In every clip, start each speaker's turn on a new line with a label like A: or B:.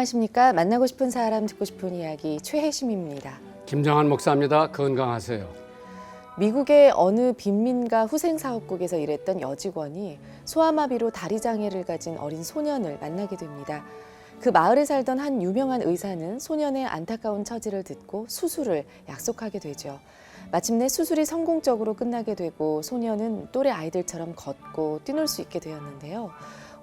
A: 안녕하십니까. 만나고 싶은 사람 듣고 싶은 이야기 최혜심입니다.
B: 김정한 목사입니다. 건강하세요.
A: 미국의 어느 빈민가 후생사업국에서 일했던 여직원이 소아마비로 다리장애를 가진 어린 소년을 만나게 됩니다. 그 마을에 살던 한 유명한 의사는 소년의 안타까운 처지를 듣고 수술을 약속하게 되죠. 마침내 수술이 성공적으로 끝나게 되고 소년은 또래 아이들처럼 걷고 뛰놀 수 있게 되었는데요.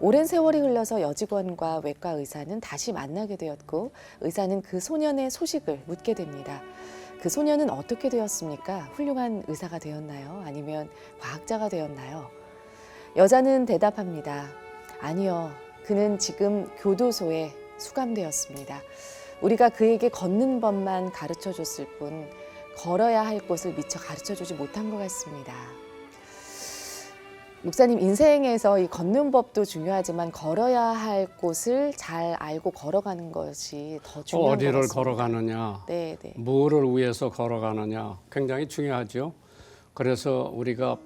A: 오랜 세월이 흘러서 여직원과 외과 의사는 다시 만나게 되었고 의사는 그 소년의 소식을 묻게 됩니다. 그 소년은 어떻게 되었습니까? 훌륭한 의사가 되었나요? 아니면 과학자가 되었나요? 여자는 대답합니다. 아니요. 그는 지금 교도소에 수감되었습니다. 우리가 그에게 걷는 법만 가르쳐줬을 뿐 걸어야 할 곳을 미처 가르쳐주지 못한 것 같습니다. 목사님, 인생에서 이 걷는 법도 중요하지만 걸어야 할 곳을 잘 알고 걸어가는 것이 더 중요한 것 같습니다.
B: 어디를 걸어가느냐,
A: 네.
B: 뭐를 위해서 걸어가느냐 굉장히 중요하죠. 그래서 우리가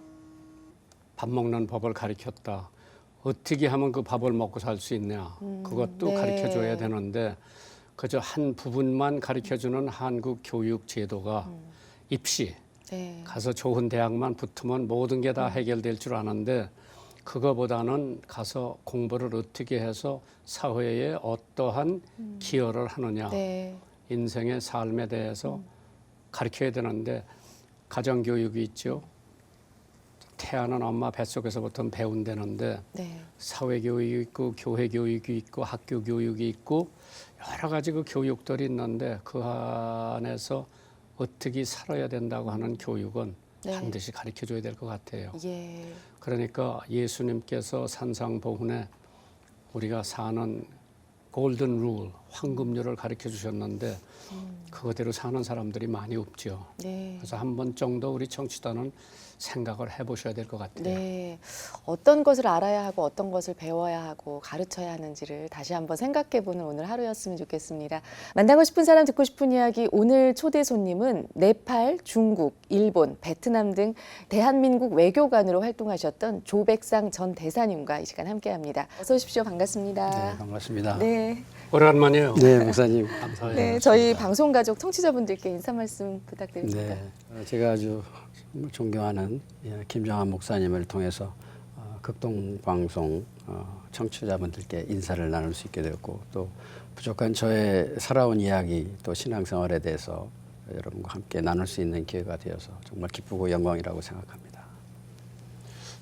B: 밥 먹는 법을 가르쳤다. 어떻게 하면 그 밥을 먹고 살 수 있냐, 그것도
A: 네.
B: 가르쳐줘야 되는데 그저 한 부분만 가르쳐주는 한국 교육 제도가 입시,
A: 네.
B: 가서 좋은 대학만 붙으면 모든 게 다 해결될 줄 아는데 그거보다는 가서 공부를 어떻게 해서 사회에 어떠한 기여를 하느냐,
A: 네.
B: 인생의 삶에 대해서 가르쳐야 되는데 가정교육이 있죠. 태어난 엄마 뱃속에서부터 배운다는데
A: 네.
B: 사회교육이 있고 교회교육이 있고 학교교육이 있고 여러 가지 그 교육들이 있는데 그 안에서 어떻게 살아야 된다고 하는 교육은
A: 네.
B: 반드시 가르쳐줘야 될 것 같아요.
A: 예.
B: 그러니까 예수님께서 산상보훈에 우리가 사는 골든 룰, 황금률을 가르쳐 주셨는데 그거대로 사는 사람들이 많이 없죠.
A: 네.
B: 그래서 한 번 정도 우리 청취자는 생각을 해보셔야 될 것 같아요.
A: 네. 어떤 것을 알아야 하고 어떤 것을 배워야 하고 가르쳐야 하는지를 다시 한번 생각해보는 오늘 하루였으면 좋겠습니다. 만나고 싶은 사람 듣고 싶은 이야기 오늘 초대 손님은 네팔, 중국, 일본, 베트남 등 대한민국 외교관으로 활동하셨던 조백상 전 대사님과 이 시간 함께합니다. 어서 오십시오. 반갑습니다.
C: 네, 반갑습니다.
A: 네.
B: 오랜만이에요.
C: 네, 목사님.
B: 감사해요.
A: 네, 저희 방송 가족 청취자분들께 인사 말씀 부탁드립니다.
C: 네, 제가 아주 존경하는 김정한 목사님을 통해서 극동방송 청취자분들께 인사를 나눌 수 있게 되었고 또 부족한 저의 살아온 이야기 또 신앙생활에 대해서 여러분과 함께 나눌 수 있는 기회가 되어서 정말 기쁘고 영광이라고 생각합니다.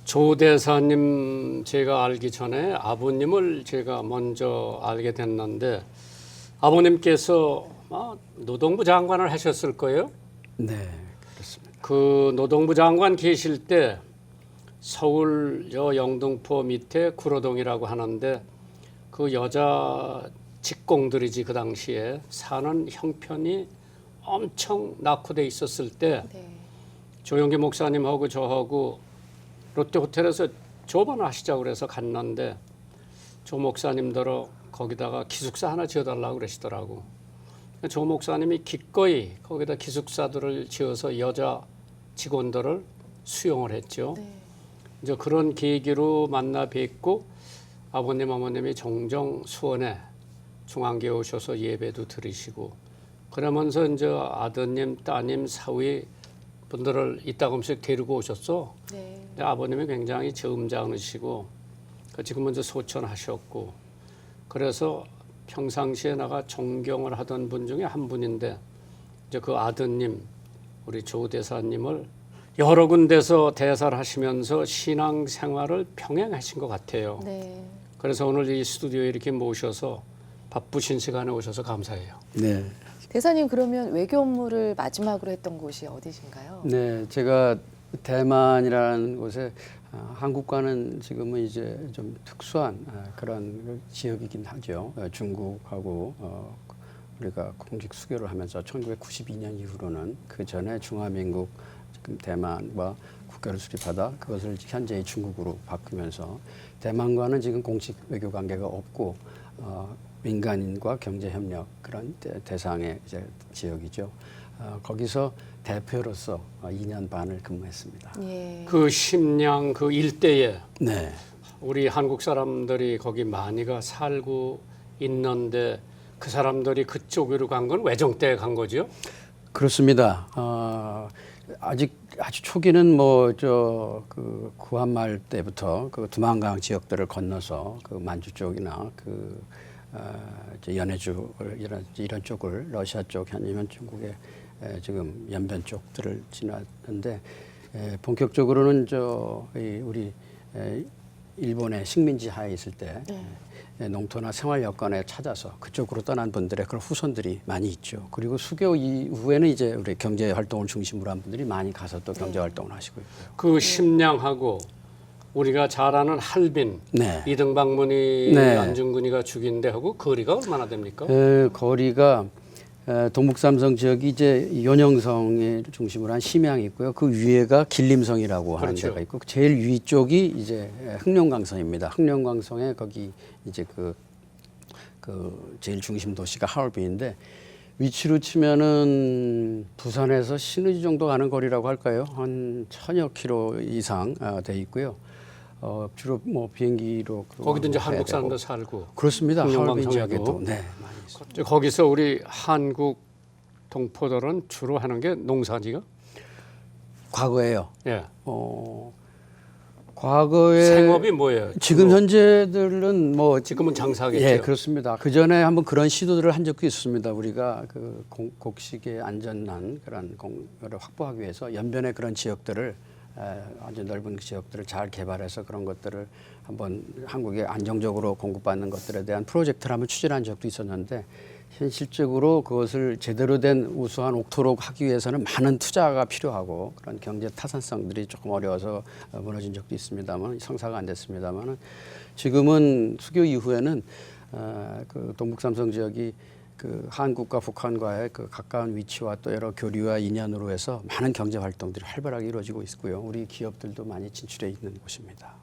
B: 조 대사님 제가 알기 전에 아버님을 제가 먼저 알게 됐는데 아버님께서 노동부 장관을 하셨을 거예요.
C: 네, 그렇습니다.
B: 그 노동부 장관 계실 때 서울 영등포 밑에 구로동이라고 하는데 그 여자 직공들이지 그 당시에 사는 형편이 엄청 낙후돼 있었을 때
A: 네.
B: 조영기 목사님하고 저하고 롯데호텔에서 조반을 하시자고 그래서 갔는데 조 목사님들어 거기다가 기숙사 하나 지어달라고 그러시더라고. 조 목사님이 기꺼이 거기다 기숙사들을 지어서 여자 직원들을 수용을 했죠.
A: 네.
B: 이제 그런 계기로 만나 뵙고 아버님 어머님이 종종 수원에 중앙교회 오셔서 예배도 드리시고 그러면서 이제 아드님 따님 사위 분들을 이따금씩 데리고 오셨어.
A: 네.
B: 근데 아버님이 굉장히 점잖으시고 지금은 이제 소천하셨고 그래서 평상시에 내가 존경을 하던 분 중에 한 분인데 이제 그 아드님 우리 조 대사님을 여러 군데서 대사를 하시면서 신앙생활을 병행하신 것 같아요.
A: 네.
B: 그래서 오늘 이 스튜디오에 이렇게 모셔서 바쁘신 시간에 오셔서 감사해요.
C: 네.
A: 대사님, 그러면 외교 업무를 마지막으로 했던 곳이 어디신가요?
C: 네, 제가 대만이라는 곳에 한국과는 지금은 이제 좀 특수한 그런 지역이긴 하죠. 중국하고 우리가 공직 수교를 하면서 1992년 이후로는 그 전에 중화민국 지금 대만과 국교를 수립하다 그것을 현재의 중국으로 바꾸면서 대만과는 지금 공식 외교 관계가 없고 민간인과 경제 협력 그런 대상의 이제 지역이죠. 거기서 대표로서 2년 반을 근무했습니다.
A: 예.
B: 그 심양 그 일대에
C: 네.
B: 우리 한국 사람들이 거기 많이가 살고 있는데 그 사람들이 그쪽으로 간 건 외정 때 간 거죠?
C: 그렇습니다. 아직 아주 초기는 뭐 저 그 구한말 때부터 그 두만강 지역들을 건너서 그 만주 쪽이나 그 이제 연해주 이런 쪽을 러시아 쪽 아니면 중국의 지금 연변 쪽들을 지났는데 본격적으로는 우리 일본의 식민지 하에 있을 때 농토나 생활 여건에 찾아서 그쪽으로 떠난 분들의 그런 후손들이 많이 있죠. 그리고 수교 이후에는 이제 우리 경제 활동을 중심으로 한 분들이 많이 가서 또 경제 활동을 하시고 있고요.
B: 그 심량하고 우리가 잘 아는 할빈,
C: 네.
B: 이등박문이
C: 네.
B: 안중근이가 죽인 데하고 거리가 얼마나 됩니까?
C: 거리가 동북삼성 지역이 이제 연영성을 중심으로 한 심양이 있고요. 그 위에가 길림성이라고 하는
B: 그렇죠.
C: 데가 있고 제일 위쪽이 이제 흑룡강성입니다. 흑룡강성에 거기 이제 그 제일 중심 도시가 하얼빈인데 위치로 치면은 부산에서 신의주 정도 가는 거리라고 할까요? 한 1000여 킬로 이상 돼 있고요. 주로 뭐 비행기로
B: 거기도 이제
C: 해야
B: 한국
C: 되고.
B: 사람들 살고.
C: 그렇습니다. 하얼빈
B: 흑룡강성에도.
C: 지역에도 네, 많이 있습니다.
B: 거기서 우리 한국 동포들은 주로 하는 게 농사지가?
C: 과거에요.
B: 예.
C: 과거에
B: 생업이 뭐예요?
C: 지금
B: 주로?
C: 현재들은 뭐
B: 지금은 장사하겠죠.
C: 예, 그렇습니다. 그 전에 한번 그런 시도들을 한 적도 있습니다. 우리가 그 곡식의 안전한 그런 공유를 확보하기 위해서 연변의 그런 지역들을 아주 넓은 지역들을 잘 개발해서 그런 것들을 한번 한국에 안정적으로 공급받는 것들에 대한 프로젝트를 한번 추진한 적도 있었는데 현실적으로 그것을 제대로 된 우수한 옥토로 하기 위해서는 많은 투자가 필요하고 그런 경제 타산성들이 조금 어려워서 무너진 적도 있습니다만 성사가 안 됐습니다만 지금은 수교 이후에는 그 동북삼성 지역이 그 한국과 북한과의 그 가까운 위치와 또 여러 교류와 인연으로 해서 많은 경제 활동들이 활발하게 이루어지고 있고요. 우리 기업들도 많이 진출해 있는 곳입니다.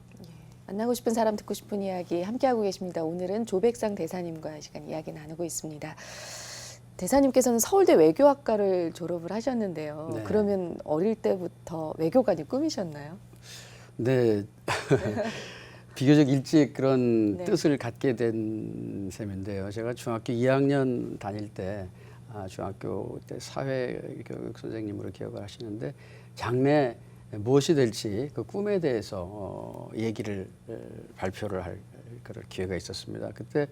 A: 만나고 싶은 사람 듣고 싶은 이야기 함께하고 계십니다. 오늘은 조백상 대사님과 시간 이야기 나누고 있습니다. 대사님께서는 서울대 외교학과를 졸업을 하셨는데요.
C: 네.
A: 그러면 어릴 때부터 외교관이 꿈이셨나요?
C: 네. 비교적 일찍 그런
A: 네.
C: 뜻을 갖게 된 셈인데요. 제가 중학교 2학년 다닐 때 중학교 때 사회교육 선생님으로 기억을 하시는데 장래 무엇이 될지 그 꿈에 대해서 얘기를 발표를 할 그런 기회가 있었습니다. 그때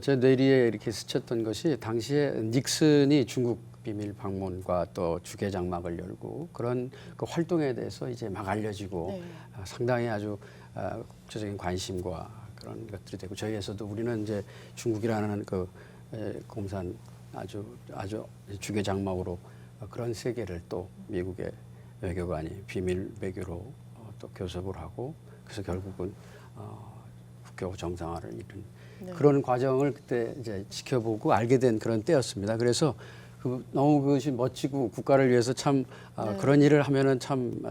C: 제 뇌리에 이렇게 스쳤던 것이 당시에 닉슨이 중국 비밀 방문과 또 주계 장막을 열고 그런 그 활동에 대해서 이제 막 알려지고
A: 네.
C: 상당히 아주 국제적인 관심과 그런 것들이 되고 저희에서도 우리는 이제 중국이라는 그 공산 아주 주계 장막으로 그런 세계를 또 미국의 외교관이 비밀 외교로 또 교섭을 하고 그래서 결국은 국교 정상화를 이룬
A: 네.
C: 그런 과정을 그때 이제 지켜보고 알게 된 그런 때였습니다. 그래서 너무 그것이 멋지고 국가를 위해서 참
A: 네.
C: 그런 일을 하면은 참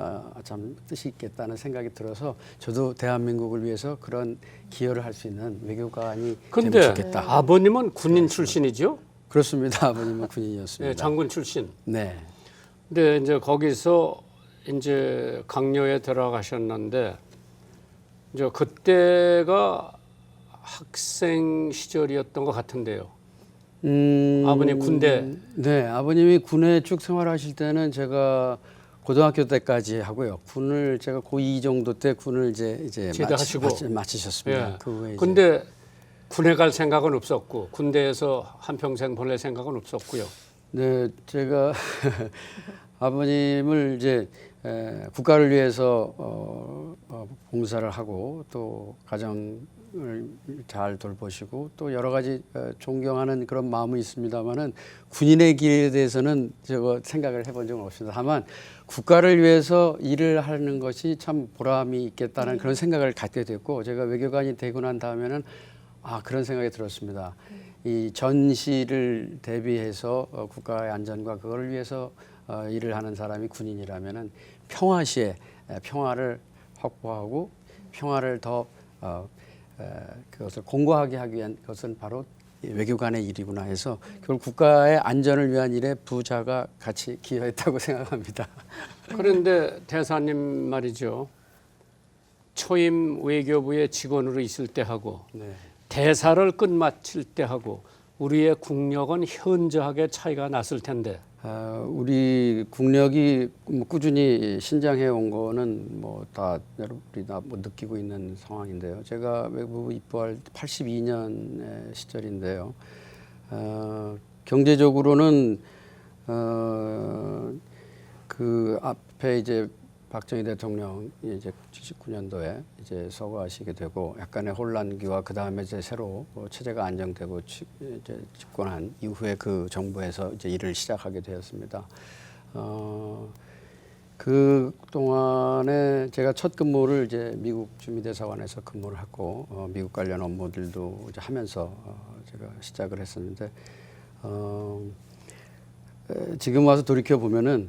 C: 뜻이 있겠다는 생각이 들어서 저도 대한민국을 위해서 그런 기여를 할 수 있는 외교관이 되면
B: 근데
C: 좋겠다.
B: 아버님은 군인 출신이죠?
C: 그렇습니다. 아버님은 군인이었습니다.
B: 네, 장군 출신.
C: 네.
B: 근데 이제 거기서 이제 강요에 들어가셨는데 이제 그때가 학생 시절이었던 것 같은데요. 아버님 군대.
C: 네, 아버님이 군에 쭉 생활하실 때는 제가 고등학교 때까지 하고요. 군을 제가 고2 정도 때 군을 이제
B: 제대하시고.
C: 마치셨습니다.
B: 예.
C: 그 후에 이제
B: 근데 군에 갈 생각은 없었고 군대에서 한평생 보낼 생각은 없었고요.
C: 네, 제가 아버님을 이제 국가를 위해서 봉사를 하고 또 가정을 잘 돌보시고 또 여러 가지 존경하는 그런 마음은 있습니다만은 군인의 길에 대해서는 제가 생각을 해본 적은 없습니다. 다만 국가를 위해서 일을 하는 것이 참 보람이 있겠다는 그런 생각을 갖게 됐고 제가 외교관이 되고 난 다음에는 그런 생각이 들었습니다. 이 전시를 대비해서 국가의 안전과 그걸 위해서 일을 하는 사람이 군인이라면은 평화시에 평화를 확보하고 평화를 더 그것을 공고하게 하기 위한 것은 바로 외교관의 일이구나 해서 그걸 국가의 안전을 위한 일에 부자가 같이 기여했다고 생각합니다.
B: 그런데 대사님 말이죠. 초임 외교부의 직원으로 있을 때 하고
C: 네.
B: 대사를 끝마칠 때 하고 우리의 국력은 현저하게 차이가 났을 텐데.
C: 우리 국력이 뭐 꾸준히 신장해 온 거는 뭐 다 여러분이 다 뭐 느끼고 있는 상황인데요. 제가 외부 입부할 82년의 시절인데요. 경제적으로는 그 앞에 이제 박정희 대통령이 이제 79년도에 이제 서거하시게 되고 약간의 혼란기와 그 다음에 이제 새로 체제가 안정되고 이제 집권한 이후에 그 정부에서 이제 일을 시작하게 되었습니다. 그 동안에 제가 첫 근무를 이제 미국 주미대사관에서 근무를 하고 미국 관련 업무들도 이제 하면서 제가 시작을 했었는데 지금 와서 돌이켜 보면은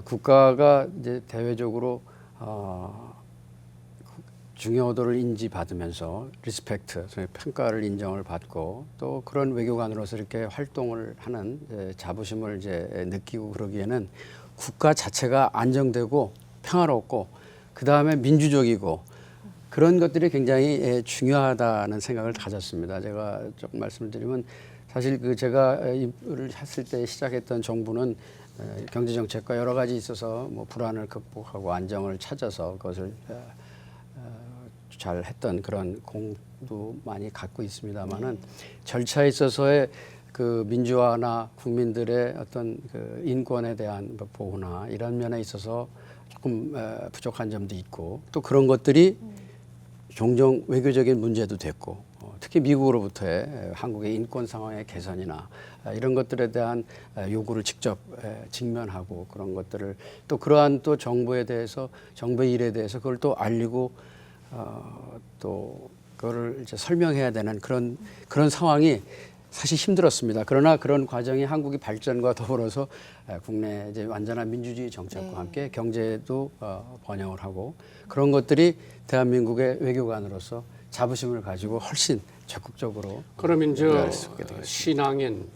C: 국가가 이제 대외적으로 중요도를 인지받으면서 리스펙트, 평가를 인정을 받고 또 그런 외교관으로서 이렇게 활동을 하는 자부심을 이제 느끼고 그러기에는 국가 자체가 안정되고 평화롭고 그 다음에 민주적이고 그런 것들이 굉장히 중요하다는 생각을 가졌습니다. 제가 조금 말씀을 드리면 사실 그 제가 일을 했을 때 시작했던 정부는 경제 정책과 여러 가지 있어서 뭐 불안을 극복하고 안정을 찾아서 그것을 잘 했던 그런 공도 많이 갖고 있습니다만은 절차에 있어서의 그 민주화나 국민들의 어떤 그 인권에 대한 보호나 이런 면에 있어서 조금 부족한 점도 있고 또 그런 것들이 종종 외교적인 문제도 됐고 특히 미국으로부터의 한국의 인권 상황의 개선이나 이런 것들에 대한 요구를 직접 직면하고 그런 것들을 또 그러한 또 정부에 대해서 정부의 일에 대해서 그걸 또 알리고 또 그거를 이제 설명해야 되는 그런 상황이 사실 힘들었습니다. 그러나 그런 과정이 한국이 발전과 더불어서 국내 이제 완전한 민주주의 정책과 함께 경제도 번영을 하고 그런 것들이 대한민국의 외교관으로서 자부심을 가지고 훨씬 적극적으로
B: 그럼 이제 신앙인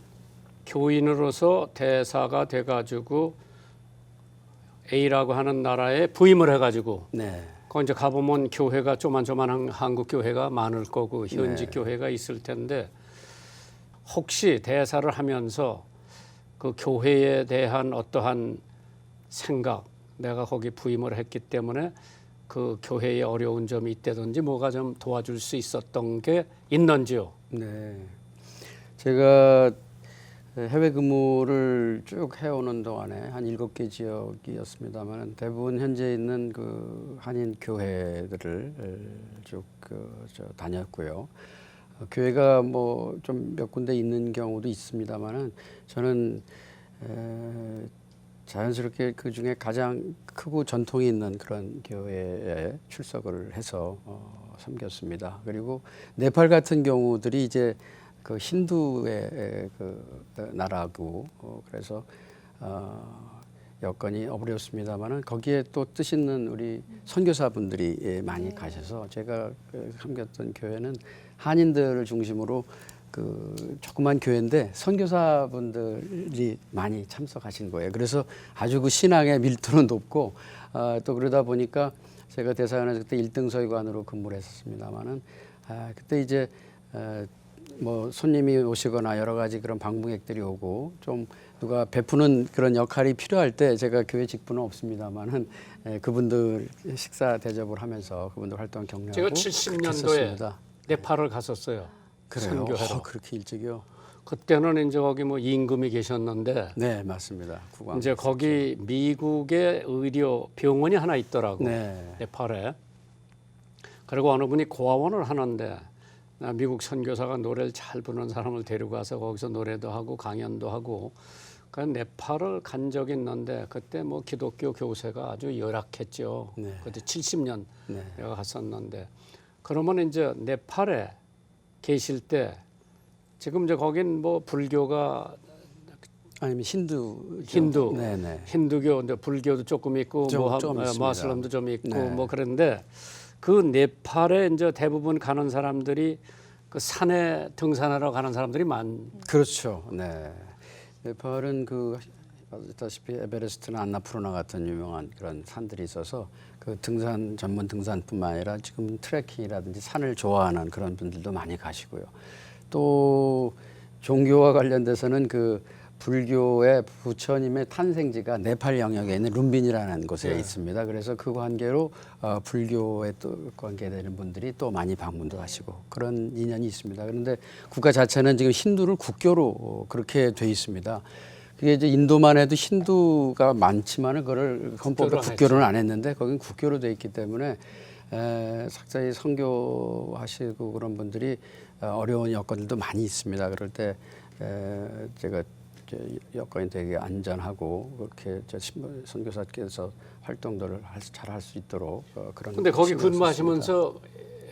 B: 교인으로서 대사가 돼가지고 A라고 하는 나라에 부임을 해가지고 거기 이제 가보면 교회가 조만조만한 한국 교회가 많을 거고 현지 교회가 있을 텐데 혹시 대사를 하면서 그 교회에 대한 어떠한 생각, 내가 거기 부임을 했기 때문에 그 교회에 어려운 점이 있다든지 뭐가 좀 도와줄 수 있었던 게 있는지요?
C: 네, 제가 해외 근무를 쭉 해오는 동안에 한 7개 지역이었습니다만 대부분 현재 있는 그 한인 교회들을 쭉 다녔고요. 교회가 뭐 좀 몇 군데 있는 경우도 있습니다만은 저는 자연스럽게 그 중에 가장 크고 전통이 있는 그런 교회에 출석을 해서 섬겼습니다. 그리고 네팔 같은 경우들이 이제 그 힌두의 그 나라고 그래서 여건이 어려웠습니다만은 거기에 또 뜻 있는 우리 선교사분들이 많이 가셔서 제가 섬겼던 교회는 한인들을 중심으로 그 조그만 교회인데 선교사분들이 많이 참석하신 거예요. 그래서 아주 그 신앙의 밀도는 높고 또 그러다 보니까 제가 대사관에서 그때 1등 서기관으로 근무를 했었습니다만은 그때 이제 뭐 손님이 오시거나 여러 가지 그런 방문객들이 오고 좀 누가 베푸는 그런 역할이 필요할 때 제가 교회 직분은 없습니다만은 그분들 식사 대접을 하면서 그분들 활동 격려하고
B: 제가 70년도에 네팔을 갔었어요.
C: 그래요?
B: 선교하러.
C: 그렇게 일찍이요?
B: 그때는 이제 거기 뭐 임금이 계셨는데
C: 네, 맞습니다. 국왕
B: 이제 거기 미국의 의료 병원이 하나 있더라고.
C: 네.
B: 네팔에. 그리고 어느 분이 고아원을 하는데 미국 선교사가 노래를 잘 부르는 사람을 데리고 가서 거기서 노래도 하고 강연도 하고 그 네팔을 간 적이 있는데 그때 뭐 기독교 교세가 아주 열악했죠.
C: 네.
B: 그때 70년
C: 네.
B: 내가 갔었는데 그러면 이제 네팔에 계실 때 지금 이제 거긴 뭐 불교가
C: 아니면 힌두. 네네.
B: 힌두교, 이제 불교도 조금 있고
C: 좀
B: 뭐
C: 있습니다.
B: 마슬람도 좀 있고
C: 네.
B: 뭐 그런데 그 네팔에 이제 대부분 가는 사람들이 그 산에 등산하러 가는 사람들이
C: 그렇죠. 네. 네팔은 그 아시다시피 에베레스트나 안나푸르나 같은 유명한 그런 산들이 있어서 그 등산 전문 등산뿐만 아니라 지금 트레킹이라든지 산을 좋아하는 그런 분들도 많이 가시고요. 또 종교와 관련돼서는 그 불교의 부처님의 탄생지가 네팔 영역에 있는 룸빈이라는 곳에
B: 네.
C: 있습니다. 그래서 그 관계로 불교에 또 관계되는 분들이 또 많이 방문도 하시고 그런 인연이 있습니다. 그런데 국가 자체는 지금 힌두를 국교로 그렇게 돼 있습니다. 그게 이제 인도만 해도 힌두가 많지만은 그걸 헌법에 국교로는 안 했는데 거긴 국교로 돼 있기 때문에 석자히 선교하시고 그런 분들이 어려운 여건들도 많이 있습니다. 그럴 때 제가 여건이 되게 안전하고 그렇게 선교사께서 활동들을 잘 할 수 있도록 그런.
B: 근데 거기
C: 신경을
B: 근무하시면서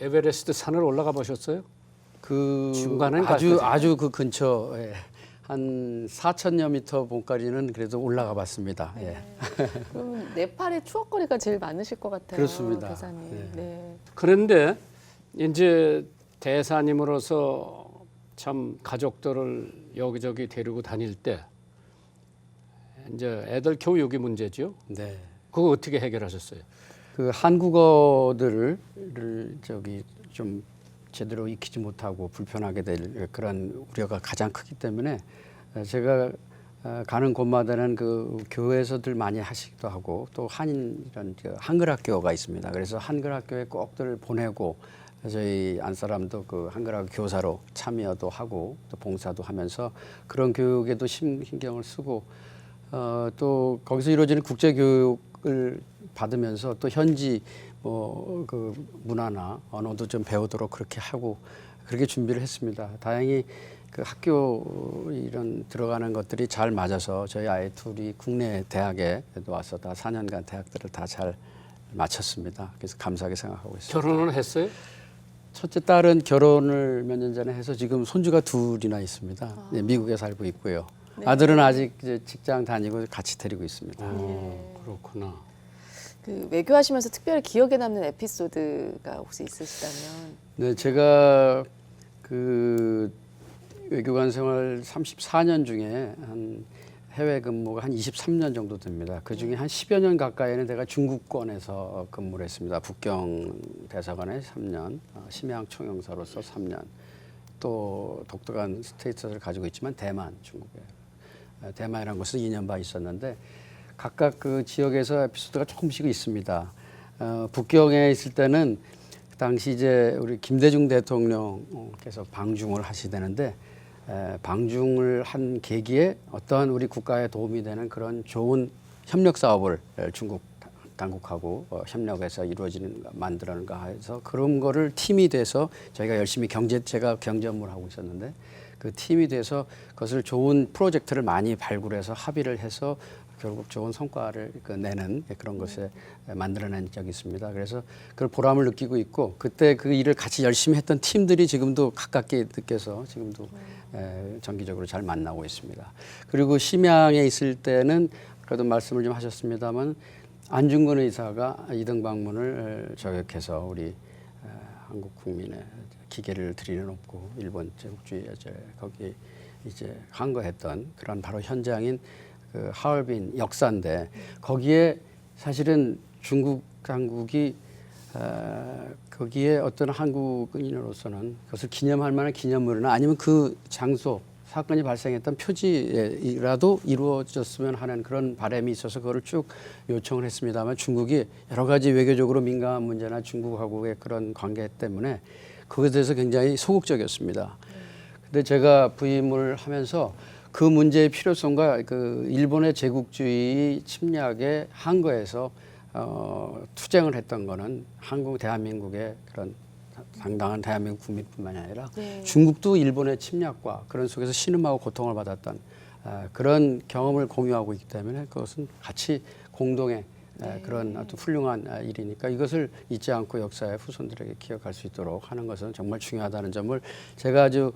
B: 에베레스트 산을 올라가 보셨어요?
C: 그
B: 중간엔
C: 아주 그 근처에 한 4,000여 미터 본까지는 그래도 올라가 봤습니다. 예.
A: 그럼 네팔의 추억거리가 제일 많으실 것 같아요.
C: 그렇습니다.
A: 대사님.
C: 네.
A: 네.
B: 그런데 이제 대사님으로서 참 가족들을 여기저기 데리고 다닐 때 이제 애들 교육이 문제죠.
C: 네.
B: 그거 어떻게 해결하셨어요?
C: 그 한국어들을 저기 좀 제대로 익히지 못하고 불편하게 될 그런 우려가 가장 크기 때문에 제가 가는 곳마다는 그 교회에서들 많이 하시기도 하고 또 한인 이런 한글 학교가 있습니다. 그래서 한글 학교에 꼭들 보내고 저희 안 사람도 그 한글학교 교사로 참여도 하고 또 봉사도 하면서 그런 교육에도 신경을 쓰고 또 거기서 이루어지는 국제 교육을 받으면서 또 현지 뭐 그 문화나 언어도 좀 배우도록 그렇게 하고 그렇게 준비를 했습니다. 다행히 그 학교 이런 들어가는 것들이 잘 맞아서 저희 아이 둘이 국내 대학에 와서 다 4년간 대학들을 다 잘 마쳤습니다. 그래서 감사하게 생각하고 있습니다.
B: 결혼은 했어요?
C: 첫째 딸은 결혼을 몇 년 전에 해서 지금 손주가 둘이나 있습니다. 네, 미국에 살고 있고요.
A: 네.
C: 아들은 아직 이제 직장 다니고 같이 데리고 있습니다.
B: 그렇구나.
A: 그 외교하시면서 특별히 기억에 남는 에피소드가 혹시 있으시다면?
C: 네, 제가 그 외교관 생활 34년 중에 한 해외 근무가 한 23년 정도 됩니다. 그 중에 한 10여 년 가까이는 제가 중국권에서 근무를 했습니다. 북경 대사관에 3년, 심양 총영사로서 3년, 또 독특한 스테이터스를 가지고 있지만 대만, 중국에 대만이라는 곳에서 2년 반 있었는데 각각 그 지역에서 에피소드가 조금씩 있습니다. 북경에 있을 때는 그 당시 이제 우리 김대중 대통령께서 방중을 하시되는데 방중을 한 계기에 어떠한 우리 국가에 도움이 되는 그런 좋은 협력 사업을 중국 당국하고 협력해서 이루어지는 만들어는가 해서 그런 거를 팀이 돼서 저희가 열심히 제가 경제 업무를 하고 있었는데 그 팀이 돼서 그것을 좋은 프로젝트를 많이 발굴해서 합의를 해서 결국 좋은 성과를 내는 그런 것에 만들어낸 적이 있습니다. 그래서 그걸 보람을 느끼고 있고 그때 그 일을 같이 열심히 했던 팀들이 지금도 가깝게 느껴서 지금도 정기적으로 잘 만나고 있습니다. 그리고 심양에 있을 때는 그래도 말씀을 좀 하셨습니다만 안중근 의사가 이등 방문을 저격해서 우리 한국 국민의 기계를 드리는 없고 일본 제국주의 거기 이제 항거했던 그런 바로 현장인 그 하얼빈 역사인데 거기에 사실은 중국 당국이 거기에 어떤 한국인으로서는 그것을 기념할 만한 기념물이나 아니면 그 장소 사건이 발생했던 표지라도 이루어졌으면 하는 그런 바람이 있어서 그거를 쭉 요청을 했습니다만 중국이 여러 가지 외교적으로 민감한 문제나 중국하고의 그런 관계 때문에 그것에 대해서 굉장히 소극적이었습니다. 근데 제가 부임을 하면서 그 문제의 필요성과 그 일본의 제국주의 침략에 항거해서 투쟁을 했던 거는 대한민국의 그런 당당한 대한민국 국민뿐만이 아니라 중국도 일본의 침략과 그런 속에서 신음하고 고통을 받았던 그런 경험을 공유하고 있기 때문에 그것은 같이 공동의 그런 아주 훌륭한 일이니까 이것을 잊지 않고 역사의 후손들에게 기억할 수 있도록 하는 것은 정말 중요하다는 점을 제가 아주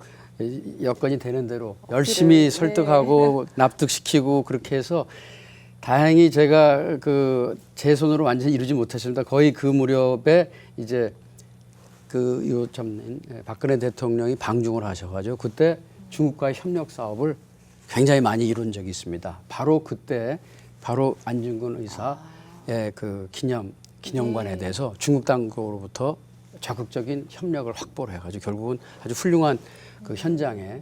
C: 여건이 되는 대로 열심히 설득하고 납득시키고 그렇게 해서 다행히 제가 제 손으로 완전히 이루지 못했습니다. 거의 그 무렵에 이제 요참 박근혜 대통령이 방중을 하셔가지고 그때 중국과의 협력 사업을 굉장히 많이 이룬 적이 있습니다. 바로 그때 안중근 의사의 그 기념관에 대해서 중국 당국으로부터 적극적인 협력을 확보를 해가지고 결국은 아주 훌륭한 그 현장에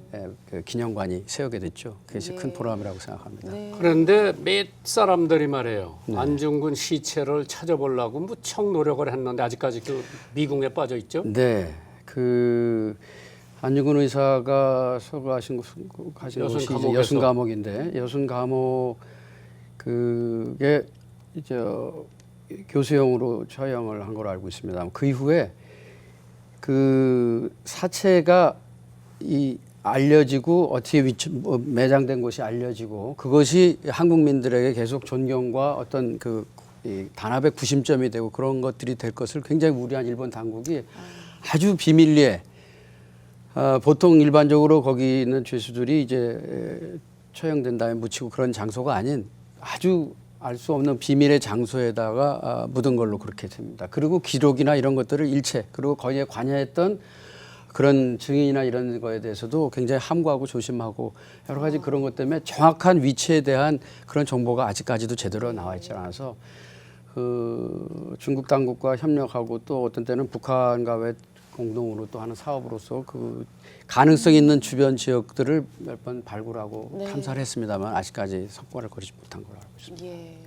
C: 그 기념관이 세우게 됐죠. 그것이 큰 보람이라고 생각합니다.
A: 네.
B: 그런데 몇 사람들이 말해요. 안중근 시체를 찾아보려고 무척 노력을 했는데 아직까지 그 미궁에 빠져 있죠.
C: 네, 그 안중근 의사가 서거하신 곳이
B: 여순
C: 이제
B: 감옥에서.
C: 여순 감옥인데 여순 감옥 그게 이제 교수형으로 처형을 한 걸로 알고 있습니다. 그 이후에 그 사체가 이 알려지고 어떻게 매장된 곳이 알려지고 그것이 한국민들에게 계속 존경과 어떤 이 단합의 구심점이 되고 그런 것들이 될 것을 굉장히 우려한 일본 당국이 아주 비밀리에 보통 일반적으로 거기 있는 죄수들이 이제 처형된 다음에 묻히고 그런 장소가 아닌 아주 알 수 없는 비밀의 장소에다가 묻은 걸로 그렇게 됩니다. 그리고 기록이나 이런 것들을 일체 그리고 거기에 관여했던 그런 증인이나 이런 거에 대해서도 굉장히 함구하고 조심하고 여러 가지 그런 것 때문에 정확한 위치에 대한 그런 정보가 아직까지도 제대로 나와 있지 않아서 그 중국 당국과 협력하고 또 어떤 때는 북한과 공동으로 또 하는 사업으로서 그 가능성 있는 주변 지역들을 몇 번 발굴하고
A: 네.
C: 탐사를 했습니다만 아직까지 성과를 거두지 못한 걸로 알고 있습니다.
A: 예.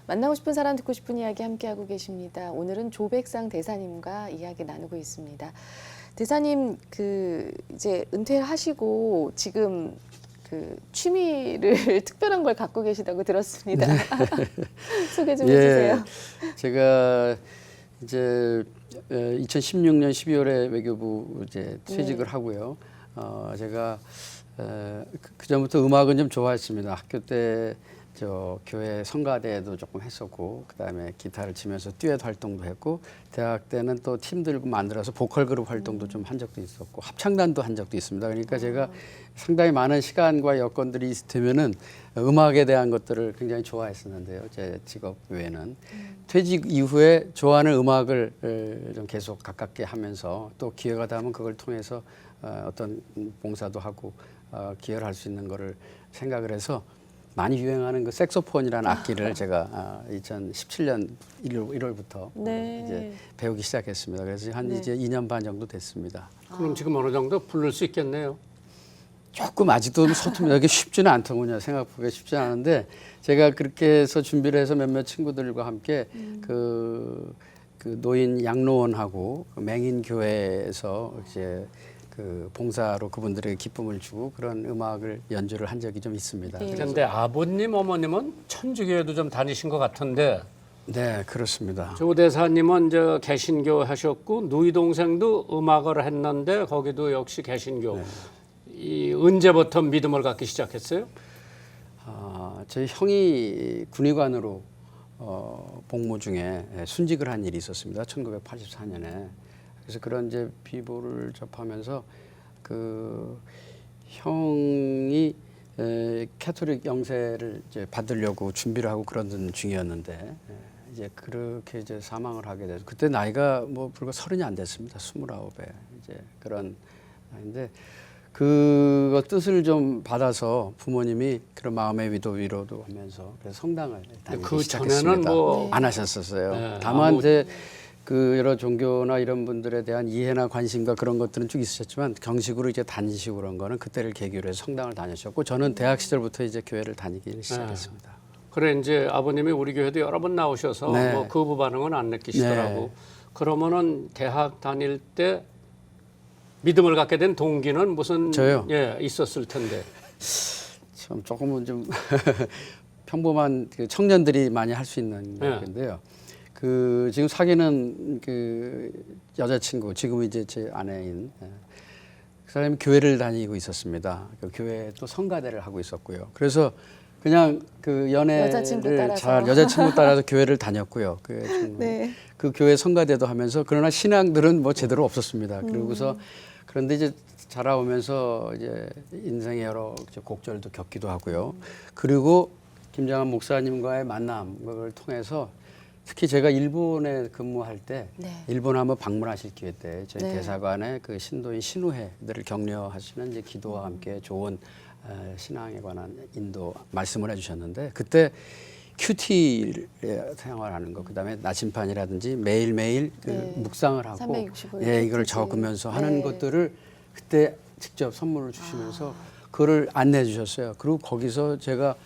A: 만나고 싶은 사람 듣고 싶은 이야기 함께하고 계십니다. 오늘은 조백상 대사님과 이야기 나누고 있습니다. 대사님 이제 은퇴를 하시고 지금 그 취미를 특별한 걸 갖고 계시다고 들었습니다. 소개 좀 해주세요.
C: 제가 이제 2016년 12월에 외교부 이제 퇴직을 하고요. 제가 그 전부터 음악은 좀 좋아했습니다. 학교 때 저 교회 성가대도 조금 했었고 그다음에 기타를 치면서 듀엣 활동도 했고 대학 때는 또 팀들고 만들어서 보컬 그룹 활동도 좀 한 적도 있었고 합창단도 한 적도 있습니다. 그러니까 제가 상당히 많은 시간과 여건들이 되면은 음악에 대한 것들을 굉장히 좋아했었는데요. 제 직업 외에는 퇴직 이후에 좋아하는 음악을 좀 계속 가깝게 하면서 또 기회가 되면 그걸 통해서 어떤 봉사도 하고 기여를 할 수 있는 거를 생각을 해서 많이 유행하는 그 색소폰이라는 악기를 제가 2017년 1월부터
A: 네.
C: 이제 배우기 시작했습니다. 그래서 한 이제 2년 반 정도 됐습니다.
B: 그럼 지금 어느 정도 부를 수 있겠네요.
C: 조금 아직도 서툴면 이게 쉽지는 않더군요. 생각보다 쉽지 않은데 제가 그렇게 해서 준비를 해서 몇몇 친구들과 함께 그 노인 양로원하고 그 맹인교회에서 이제 그 봉사로 그분들에게 기쁨을 주고 그런 음악을 연주를 한 적이 좀 있습니다.
A: 예.
B: 그런데 아버님, 어머님은 천주교에도 좀 다니신 것 같은데
C: 네, 그렇습니다.
B: 조 대사님은 저 개신교 하셨고 누이 동생도 음악을 했는데 거기도 역시 개신교. 이 언제부터 믿음을 갖기 시작했어요?
C: 저희 형이 군의관으로 복무 중에 순직을 한 일이 있었습니다. 1984년에. 그래서 그런 이제 비보를 접하면서 그 형이 캐토릭 영세를 이제 받으려고 준비를 하고 그러던 중이었는데 이제 그렇게 이제 사망을 하게 돼서 그때 나이가 뭐 불과 30이 안 됐습니다. 29에 이제 그런 나이인데 그 뜻을 좀 받아서 부모님이 그런 마음의 위로도 하면서 그래서 성당을 다니기
B: 그
C: 시작했습니다.
B: 전에는 뭐
C: 안 하셨었어요.
B: 네,
C: 다만 이제 그 여러 종교나 이런 분들에 대한 이해나 관심과 그런 것들은 쭉 있으셨지만 정식으로 이제 다니시고 그런 거는 그때를 계기로 해서 성당을 다니셨고 저는 대학 시절부터 이제 교회를 다니기 시작했습니다.
B: 그래 이제 아버님이 우리 교회도 여러 번 나오셔서
C: 네.
B: 뭐 거부 반응은 안 느끼시더라고.
C: 네.
B: 그러면은 대학 다닐 때 믿음을 갖게 된 동기는 무슨
C: 저요?
B: 예 있었을 텐데.
C: 참 조금은 좀 평범한 그 청년들이 많이 할 수 있는 건데요. 그 지금 사귀는 그 여자친구 지금 이제 제 아내인 그 사람이 교회를 다니고 있었습니다. 그 교회에 또 성가대를 하고 있었고요. 그래서 그냥 그
A: 여자친구
C: 연애를
A: 따라서.
C: 여자친구 따라서 교회를 다녔고요.
A: 네.
C: 그 교회 성가대도 하면서 그러나 신앙들은 뭐 제대로 없었습니다. 그러고서 그런데 이제 자라오면서 이제 인생의 여러 곡절도 겪기도 하고요. 그리고 김장한 목사님과의 만남을 통해서 특히 제가 일본에 근무할 때
A: 네.
C: 일본 한번 방문하실 기회 때 저희
A: 네.
C: 대사관의 그 신도인 신우회들을 격려하시는 이제 기도와 함께 좋은 신앙에 관한 인도 말씀을 해주셨는데 그때 큐티 생활하는 거 그다음에 나침반이라든지 매일매일 그
A: 네.
C: 묵상을 하고
A: 365일
C: 예, 이걸
A: 큐티.
C: 적으면서 하는
A: 네.
C: 것들을 그때 직접 선물을 주시면서 그거를 안내해 주셨어요. 그리고 거기서 제가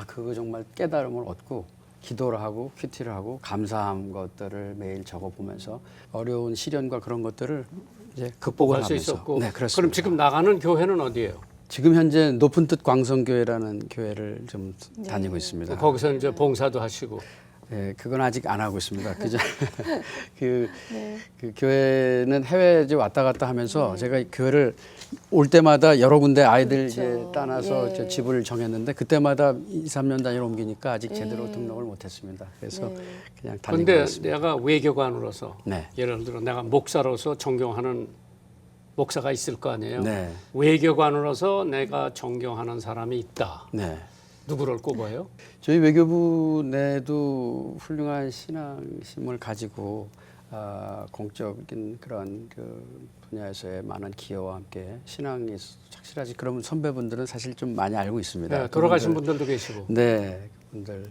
C: 그거 정말 깨달음을 얻고 기도를 하고 큐티를 하고 감사한 것들을 매일 적어보면서 어려운 시련과 그런 것들을 이제 극복을
B: 할 수
C: 하면서.
B: 있었고.
C: 네, 그렇습니다.
B: 그럼 지금 나가는 교회는 어디예요?
C: 지금 현재 높은 뜻 광성교회라는 교회를 좀 다니고 있습니다.
B: 거기서 이제 봉사도 하시고.
C: 예, 그건 아직 안 하고 있습니다. 그 교회는 해외 이제 왔다 갔다 하면서 제가 교회를 올 때마다 여러 군데 아이들 이제 따놔서 이제 집을 정했는데 그때마다 2, 3년 단위로 옮기니까 아직 제대로 등록을 못했습니다. 그래서 그냥 다니고
B: 근데
C: 있습니다.
B: 내가 외교관으로서
C: 네.
B: 예를 들어 내가 목사로서 존경하는 목사가 있을 거 아니에요.
C: 네.
B: 외교관으로서 내가 존경하는 사람이 있다.
C: 네.
B: 누구를 꼽아요?
C: 저희 외교부 내도 훌륭한 신앙심을 가지고 공적인 그런 그 분야에서의 많은 기여와 함께 신앙이 착실하지 그런 선배분들은 사실 좀 많이 알고 있습니다.
B: 네, 돌아가신 분들도 계시고.
C: 네, 그분들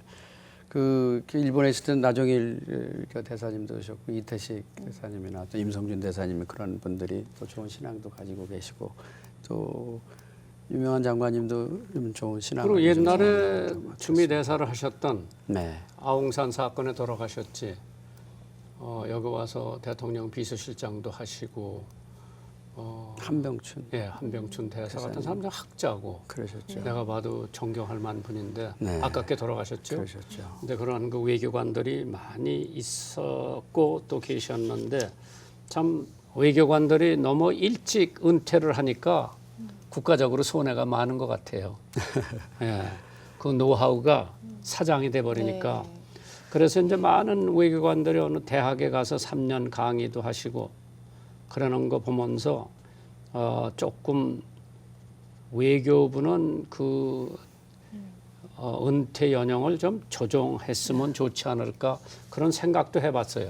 C: 그 일본에 있을 때는 나종일 대사님도 오셨고 이태식 대사님이나 또 임성준 대사님 그런 분들이 또 좋은 신앙도 가지고 계시고 또 유명한 장관님도 좀 좋은 신앙.
B: 그리고 옛날에 주미 대사를 하셨던
C: 네.
B: 아웅산 사건에 돌아가셨지. 여기 와서 대통령 비서실장도 하시고
C: 한병춘.
B: 예, 한병춘 대사 같은 사람들 학자고.
C: 그러셨죠.
B: 내가 봐도 존경할 만한 분인데
C: 네.
B: 아깝게 돌아가셨죠.
C: 그러셨죠.
B: 근데 그런 그 외교관들이 많이 있었고 또 계셨는데 참 외교관들이 너무 일찍 은퇴를 하니까 국가적으로 손해가 많은 것 같아요. 예, 그 노하우가 사장이 돼 버리니까. 그래서 이제 많은 외교관들이 어느 대학에 가서 3년 강의도 하시고 그러는 거 보면서 조금 외교부는 그 은퇴 연령을 좀 조정했으면 좋지 않을까 그런 생각도 해봤어요.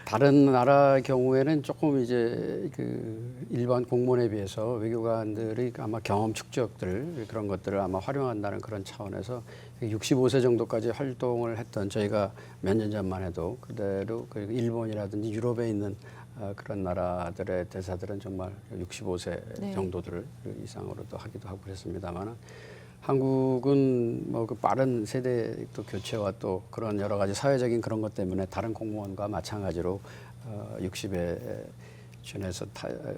C: 다른 나라 경우에는 조금 이제 그 일반 공무원에 비해서 외교관들이 아마 경험 축적들 그런 것들을 아마 활용한다는 그런 차원에서 65세 정도까지 활동을 했던 저희가 몇 년 전만 해도 그대로 그리고 일본이라든지 유럽에 있는 그런 나라들의 대사들은 정말 65세 정도들 이상으로도 하기도 하고 그랬습니다만 한국은 뭐 그 빠른 세대 또 교체와 또 그런 여러 가지 사회적인 그런 것 때문에 다른 공무원과 마찬가지로 60에 준해서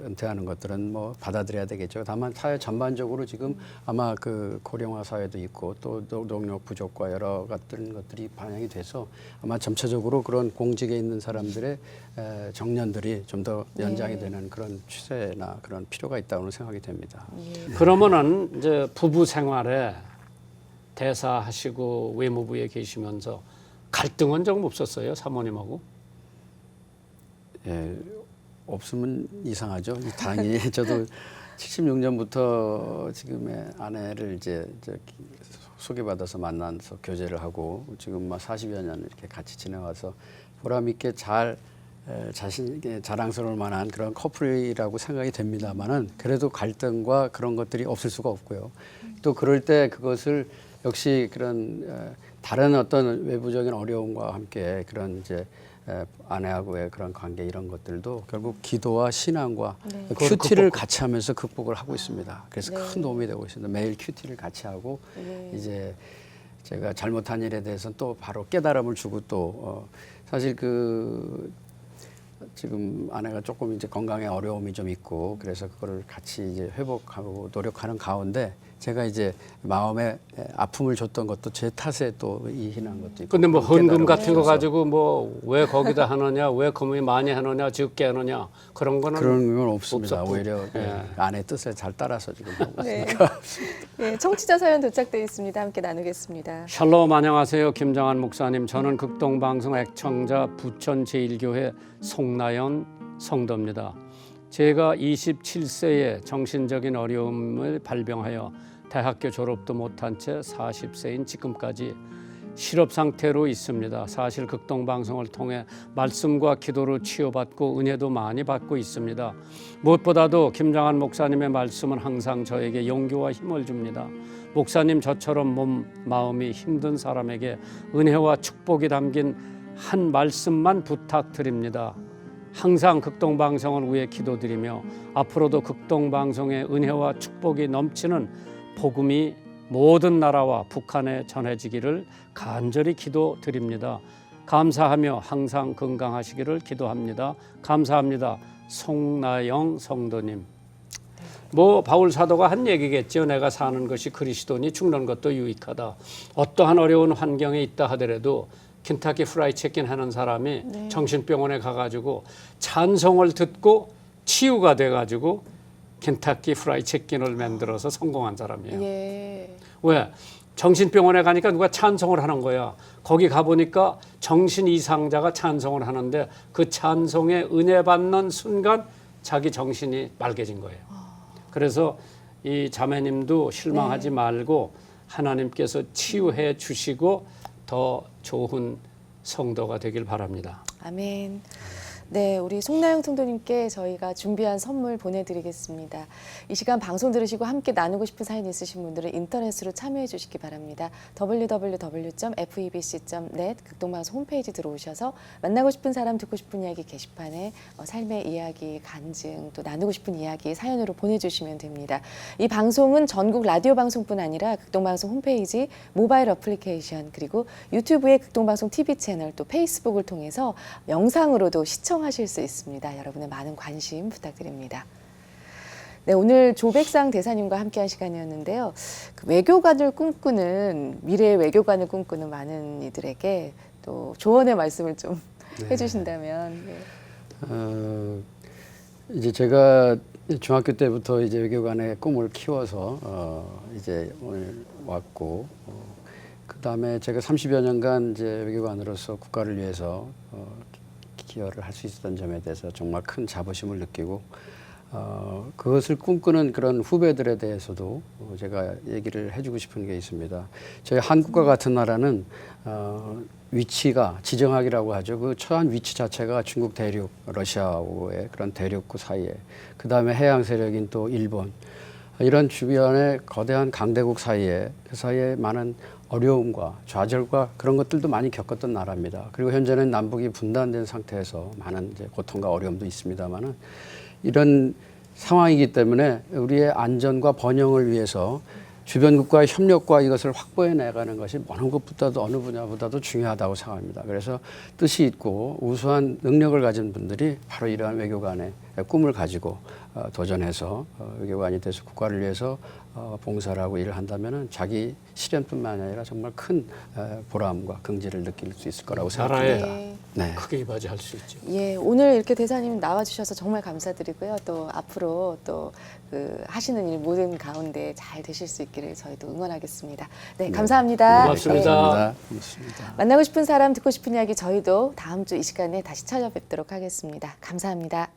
C: 은퇴하는 것들은 뭐 받아들여야 되겠죠. 다만 사회 전반적으로 지금 아마 그 고령화 사회도 있고 또 노동력 부족과 여러 것들이 반영이 돼서 아마 전체적으로 그런 공직에 있는 사람들의 정년들이 좀 더 연장이 되는 그런 추세나 그런 필요가 있다고 생각이 됩니다.
B: 그러면은 이제 부부 생활에 대사하시고 외무부에 계시면서 갈등은 조금 없었어요, 사모님하고?
C: 예, 없으면 이상하죠. 당연히 저도 76년부터 지금의 아내를 이제 소개받아서 만나서 교제를 하고 지금 막 40여 년 이렇게 같이 지내와서 보람 있게 잘 자신에게 자랑스러울 만한 그런 커플이라고 생각이 됩니다만은 그래도 갈등과 그런 것들이 없을 수가 없고요. 또 그럴 때 그것을 역시 그런 다른 어떤 외부적인 어려움과 함께 그런 이제 아내하고의 그런 관계 이런 것들도 결국 기도와 신앙과 큐티를 같이 하면서 극복을 하고 있습니다. 그래서 큰 도움이 되고 있습니다. 매일 큐티를 같이 하고 이제 제가 잘못한 일에 대해서는 또 바로 깨달음을 주고 또 사실 그 지금 아내가 조금 이제 건강에 어려움이 좀 있고 그래서 그거를 같이 이제 회복하고 노력하는 가운데 제가 이제 마음에 아픔을 줬던 것도 제 탓에 또 이인한 것도 있고.
B: 근데 뭐 헌금 같은 거
C: 주셔서.
B: 가지고 뭐 왜 거기다 하느냐, 왜 금이 많이 하느냐, 적게 하느냐 그런 거는
C: 그런 건 없습니다.
B: 없었고.
C: 오히려
B: 예.
C: 아내 뜻에 잘 따라서 지금 하고
A: 네.
C: 있으니까.
A: 네, 청취자 사연 도착되어 있습니다. 함께 나누겠습니다.
B: 샬롬 안녕하세요. 김정한 목사님. 저는 극동방송 애청자 부천 제1교회 송나연 성도입니다. 제가 27세에 정신적인 어려움을 발병하여 대학교 졸업도 못한 채 40세인 지금까지 실업 상태로 있습니다. 사실 극동방송을 통해 말씀과 기도로 치유받고 은혜도 많이 받고 있습니다. 무엇보다도 김정한 목사님의 말씀은 항상 저에게 용기와 힘을 줍니다. 목사님 저처럼 몸, 마음이 힘든 사람에게 은혜와 축복이 담긴 한 말씀만 부탁드립니다. 항상 극동방송을 위해 기도드리며 앞으로도 극동방송의 은혜와 축복이 넘치는 복음이 모든 나라와 북한에 전해지기를 간절히 기도드립니다. 감사하며 항상 건강하시기를 기도합니다. 감사합니다. 송나영 성도님. 뭐 바울 사도가 한 얘기겠죠. 내가 사는 것이 그리스도니 죽는 것도 유익하다. 어떠한 어려운 환경에 있다 하더라도 켄타키 프라이 치킨 하는 사람이 정신병원에 가가지고 찬송을 듣고 치유가 돼가지고 켄타키 프라이 치킨을 만들어서 성공한 사람이에요.
A: 예.
B: 왜? 정신병원에 가니까 누가 찬송을 하는 거야. 거기 가보니까 정신 이상자가 찬송을 하는데 그 찬송에 은혜 받는 순간 자기 정신이 맑아진 거예요. 그래서 이 자매님도 실망하지 말고 하나님께서 치유해 주시고 더 좋은 성도가 되길 바랍니다.
A: 아멘. 네, 우리 송나영 성도님께 저희가 준비한 선물 보내드리겠습니다. 이 시간 방송 들으시고 함께 나누고 싶은 사연 있으신 분들은 인터넷으로 참여해 주시기 바랍니다. www.febc.net 극동방송 홈페이지 들어오셔서 만나고 싶은 사람, 듣고 싶은 이야기 게시판에 삶의 이야기, 간증, 또 나누고 싶은 이야기 사연으로 보내주시면 됩니다. 이 방송은 전국 라디오 방송뿐 아니라 극동방송 홈페이지, 모바일 어플리케이션, 그리고 유튜브의 극동방송 TV 채널, 또 페이스북을 통해서 영상으로도 시청하실 수 있습니다. 여러분의 많은 관심 부탁드립니다. 네, 오늘 조백상 대사님과 함께한 시간이었는데요. 그 외교관을 꿈꾸는, 미래의 외교관을 꿈꾸는 많은 이들에게 또 조언의 말씀을 좀 해주신다면. 네.
C: 이제 제가 중학교 때부터 이제 외교관의 꿈을 키워서 이제 오늘 왔고, 그 다음에 제가 30여 년간 이제 외교관으로서 국가를 위해서 기여를 할 수 있었던 점에 대해서 정말 큰 자부심을 느끼고 그것을 꿈꾸는 그런 후배들에 대해서도 제가 얘기를 해주고 싶은 게 있습니다. 저희 한국과 같은 나라는 위치가 지정학이라고 하죠. 그 처한 위치 자체가 중국 대륙, 러시아의 그런 대륙구 사이에, 그 다음에 해양 세력인 또 일본, 이런 주변의 거대한 강대국 사이에, 그 사이에 많은 어려움과 좌절과 그런 것들도 많이 겪었던 나라입니다. 그리고 현재는 남북이 분단된 상태에서 많은 이제 고통과 어려움도 있습니다만은 이런 상황이기 때문에 우리의 안전과 번영을 위해서 주변국과의 협력과 이것을 확보해 나가는 것이 어느 것보다도 어느 분야보다도 중요하다고 생각합니다. 그래서 뜻이 있고 우수한 능력을 가진 분들이 바로 이러한 외교관의 꿈을 가지고 도전해서 외교관이 돼서 국가를 위해서 봉사를 하고 일을 한다면 자기 실현뿐만 아니라 정말 큰 보람과 긍지를 느낄 수 있을 거라고 생각합니다.
B: 나라에 크게 이바지할 수 있죠.
A: 예, 오늘 이렇게 대사님 나와주셔서 정말 감사드리고요. 또 앞으로 또 그 하시는 일 모든 가운데 잘 되실 수 있기를 저희도 응원하겠습니다. 네, 감사합니다.
B: 고맙습니다.
C: 고맙습니다.
A: 만나고 싶은 사람, 듣고 싶은 이야기 저희도 다음 주 이 시간에 다시 찾아뵙도록 하겠습니다. 감사합니다.